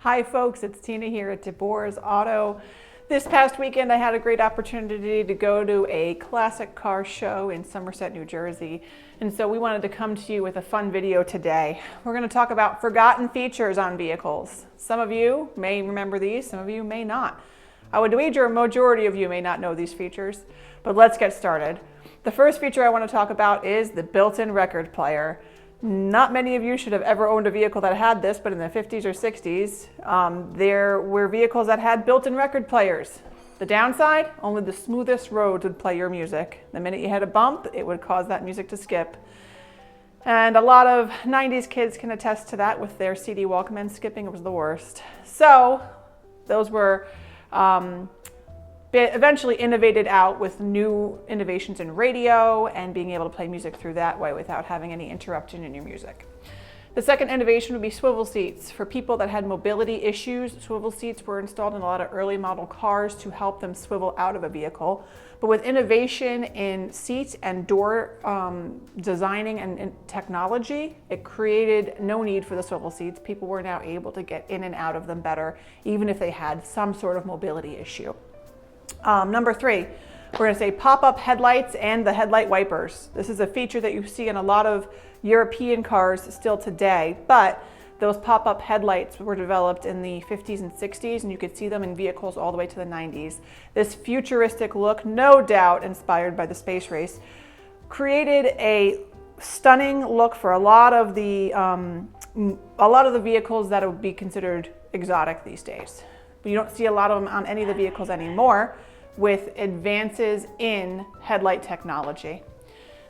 Hi folks, it's Tina here at DeBoer's Auto. This past weekend I had a great opportunity to go to a classic car show in Somerset, New Jersey. And so we wanted to come to you with a fun video today. We're going to talk about forgotten features on vehicles. Some of you may remember these, some of you may not. I would wager a majority of you may not know these features, but let's get started. The first feature I want to talk about is the built-in record player. Not many of you should have ever owned a vehicle that had this, but in the 50s or 60s, there were vehicles that had built-in record players. The downside, only the smoothest roads would play your music. The minute you hit a bump, it would cause that music to skip. And a lot of 90s kids can attest to that with their CD Walkman skipping. It was the worst. So those were eventually innovated out with new innovations in radio and being able to play music through that way without having any interruption in your music. The second innovation would be swivel seats. For people that had mobility issues, swivel seats were installed in a lot of early model cars to help them swivel out of a vehicle. But with innovation in seats and door designing and technology, it created no need for the swivel seats. People were now able to get in and out of them better, even if they had some sort of mobility issue. Number three, we're going to say pop-up headlights and the headlight wipers. This is a feature that you see in a lot of European cars still today, but those pop-up headlights were developed in the 50s and 60s, and you could see them in vehicles all the way to the 90s. This futuristic look, no doubt inspired by the space race, created a stunning look for a lot of the vehicles that would be considered exotic these days. But you don't see a lot of them on any of the vehicles anymore with advances in headlight technology.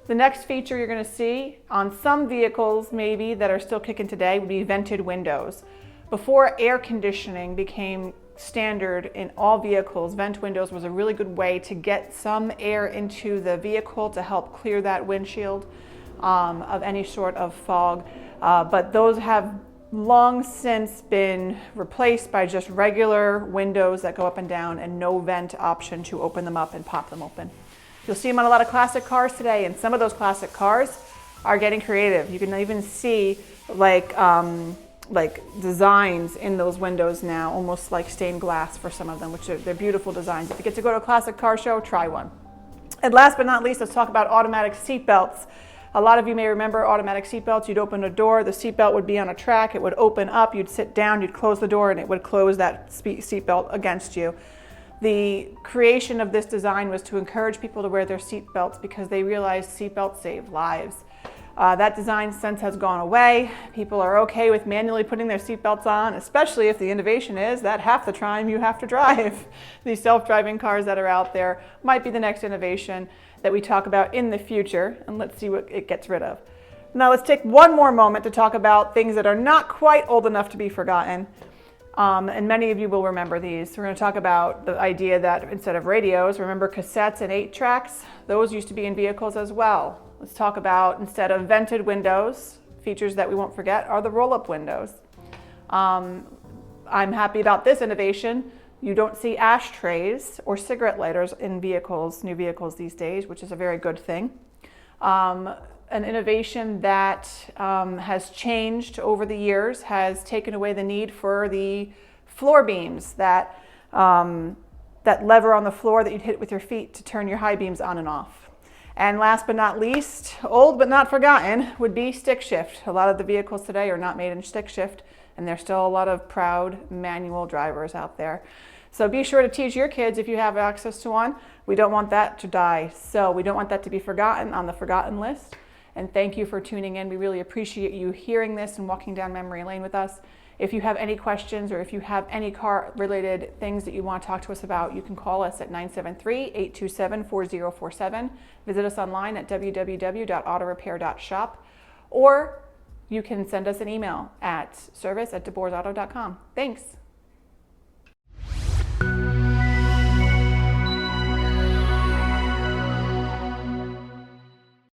The next feature you're going to see on some vehicles maybe that are still kicking today would be vented windows. Before air conditioning became standard in all vehicles, vent windows was a really good way to get some air into the vehicle to help clear that windshield of any sort of fog. But those have long since been replaced by just regular windows that go up and down and no vent option to open them up and pop them open. You'll see them on a lot of classic cars today, and some of those classic cars are getting creative. You can even see like designs in those windows now, almost like stained glass for some of them, which they're beautiful designs. If you get to go to a classic car show, try one. And last but not least, let's talk about automatic seat belts. A lot of you may remember automatic seatbelts. You'd open a door, the seatbelt would be on a track, it would open up, you'd sit down, you'd close the door, and it would close that seatbelt against you. The creation of this design was to encourage people to wear their seatbelts because they realized seatbelts save lives. That design since has gone away. People are okay with manually putting their seatbelts on, especially if the innovation is that half the time you have to drive. These self-driving cars that are out there might be the next innovation that we talk about in the future, and let's see what it gets rid of. Now let's take one more moment to talk about things that are not quite old enough to be forgotten. And many of you will remember these. We're going to talk about the idea that instead of radios, remember cassettes and 8-tracks? Those used to be in vehicles as well. Let's talk about, instead of vented windows, features that we won't forget are the roll-up windows. I'm happy about this innovation. You don't see ashtrays or cigarette lighters in vehicles, new vehicles these days, which is a very good thing. An innovation that has changed over the years has taken away the need for the floor beams, that lever on the floor that you'd hit with your feet to turn your high beams on and off. And last but not least, old but not forgotten, would be stick shift. A lot of the vehicles today are not made in stick shift, and there's still a lot of proud manual drivers out there. So be sure to teach your kids if you have access to one. We don't want that to die. So we don't want that to be forgotten on the forgotten list. And thank you for tuning in. We really appreciate you hearing this and walking down memory lane with us. If you have any questions or if you have any car-related things that you want to talk to us about, you can call us at 973-827-4047. Visit us online at www.autorepair.shop, or you can send us an email at service@deboersauto.com. Thanks.